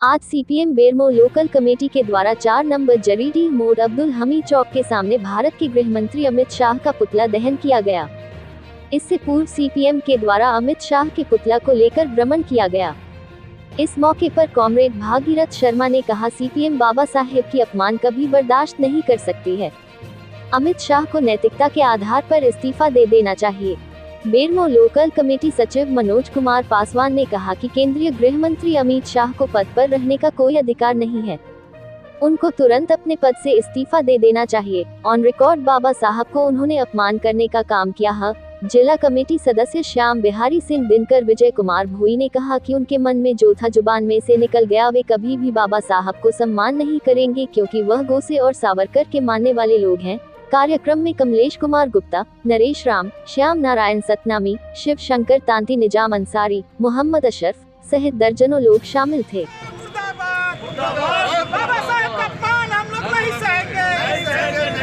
आज CPM Bermo local committee के द्वारा 4 नंबर जरीडी मोड़ अब्दुल हमीद चौक के सामने भारत के गृह मंत्री अमित शाह का पुतला दहन किया गया। इससे पूर्व सीपीएम के द्वारा अमित शाह के पुतला को लेकर भ्रमण किया गया। इस मौके पर कॉमरेड भागीरथ शर्मा ने कहा, सीपीएम बाबा साहेब की अपमान कभी बर्दाश्त नहीं कर सकती है। अमित शाह को नैतिकता के आधार पर इस्तीफा दे देना चाहिए। बेरमो लोकल कमेटी सचिव मनोज कुमार पासवान ने कहा कि केंद्रीय गृह मंत्री अमित शाह को पद पर रहने का कोई अधिकार नहीं है, उनको तुरंत अपने पद से इस्तीफा दे देना चाहिए। ऑन रिकॉर्ड बाबा साहब को उन्होंने अपमान करने का काम किया है। जिला कमेटी सदस्य श्याम बिहारी सिंह दिनकर विजय कुमार भोई ने कहा कि उनके मन में जो था जुबान में से निकल गया। वे कभी भी बाबा साहब को सम्मान नहीं करेंगे क्योंकि वह गोसे और सावरकर के मानने वाले लोग हैं। कार्यक्रम में कमलेश कुमार गुप्ता, नरेश राम, श्याम नारायण सतनामी, शिव शंकर तांती, निजाम अंसारी, मोहम्मद अशरफ सहित दर्जनों लोग शामिल थे। बाबा साहब का अपमान हम लोग नहीं सहेंगे।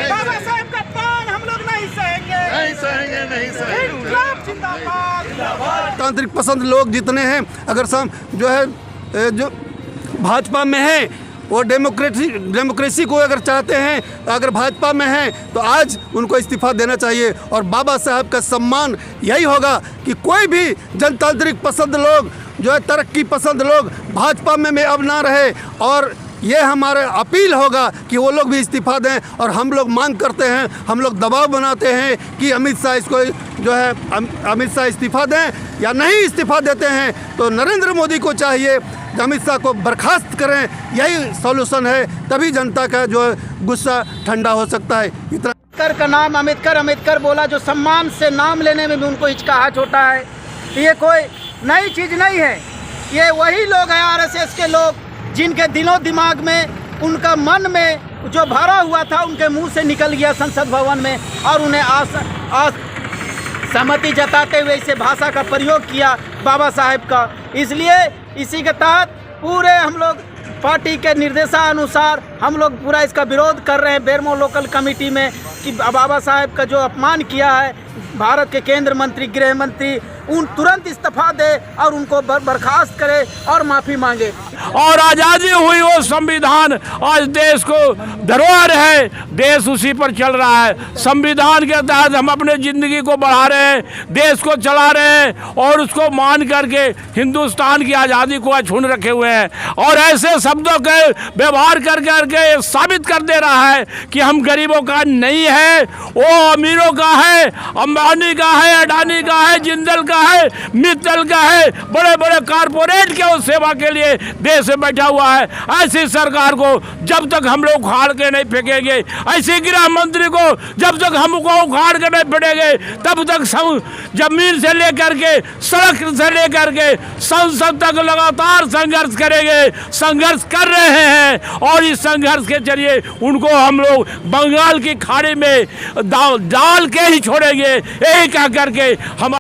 बाबा साहब का अपमान हम लोग नहीं सहेंगे। इनकलाब जिंदाबाद। तांत्रिक पसंद लोग जितने हैं, अगर सब जो भाजपा में है वो डेमोक्रेसी को अगर चाहते हैं, अगर भाजपा में हैं तो आज उनको इस्तीफा देना चाहिए। और बाबा साहब का सम्मान यही होगा कि कोई भी जनतांत्रिक पसंद लोग जो है, तरक्की पसंद लोग भाजपा में अब ना रहे। और ये हमारा अपील होगा कि वो लोग भी इस्तीफा दें। और हम लोग मांग करते हैं, हम लोग दबाव बनाते हैं कि अमित शाह इसको जो है अमित शाह इस्तीफा दें, या नहीं इस्तीफा देते हैं तो नरेंद्र मोदी को चाहिए कि अमित शाह को बर्खास्त करें। यही सॉल्यूशन है, तभी जनता का जो गुस्सा ठंडा हो सकता है। इतना अम्बेडकर का नाम अम्बेडकर बोला, जो सम्मान से नाम लेने में भी उनको हिचकाहट होता है। ये कोई नई चीज़ नहीं है। ये वही लोग हैं, आरएसएस के लोग, जिनके दिलों दिमाग में, उनका मन में जो भरा हुआ था उनके मुंह से निकल गया संसद भवन में, और उन्हें सहमति जताते हुए इसे भाषा का प्रयोग किया बाबा साहेब का। इसलिए इसी के तहत पूरे हम लोग पार्टी के निर्देशानुसार हम लोग पूरा इसका विरोध कर रहे हैं बेरमो लोकल कमेटी में कि बाबा साहेब का जो अपमान किया है भारत के केंद्र मंत्री, गृह मंत्री, उन तुरंत इस्तीफा दे और उनको बर्खास्त करे और माफ़ी मांगे। और आज़ादी हुई वो संविधान आज देश को धरोहर है, देश उसी पर चल रहा है। संविधान के तहत हम अपने ज़िंदगी को बढ़ा रहे हैं, देश को चला रहे हैं और उसको मान करके हिंदुस्तान की आज़ादी को अछून रखे हुए हैं। और ऐसे शब्दों के व्यवहार कर करके साबित कर दे रहा है कि हम गरीबों का नहीं है, वो अमीरों का है, अंबानी का है, अडानी का है, जिंदल का है, मित्तल का है, बड़े बड़े कारपोरेट के उस सेवा के लिए देश में बैठा हुआ है। ऐसी सरकार को जब तक हम लोग उखाड़ के नहीं फेंकेंगे, ऐसे गृह मंत्री को जब तक हमको उखाड़ के नहीं फेंकेंगे, तब तक जमीन से लेकर के, सड़क से लेकर के संसद तक लगातार संघर्ष करेंगे, संघर्ष कर रहे हैं। और इस संघर्ष के जरिए उनको हम लोग बंगाल की खाड़ी में डाल के ही छोड़ेंगे। यही कह करके हम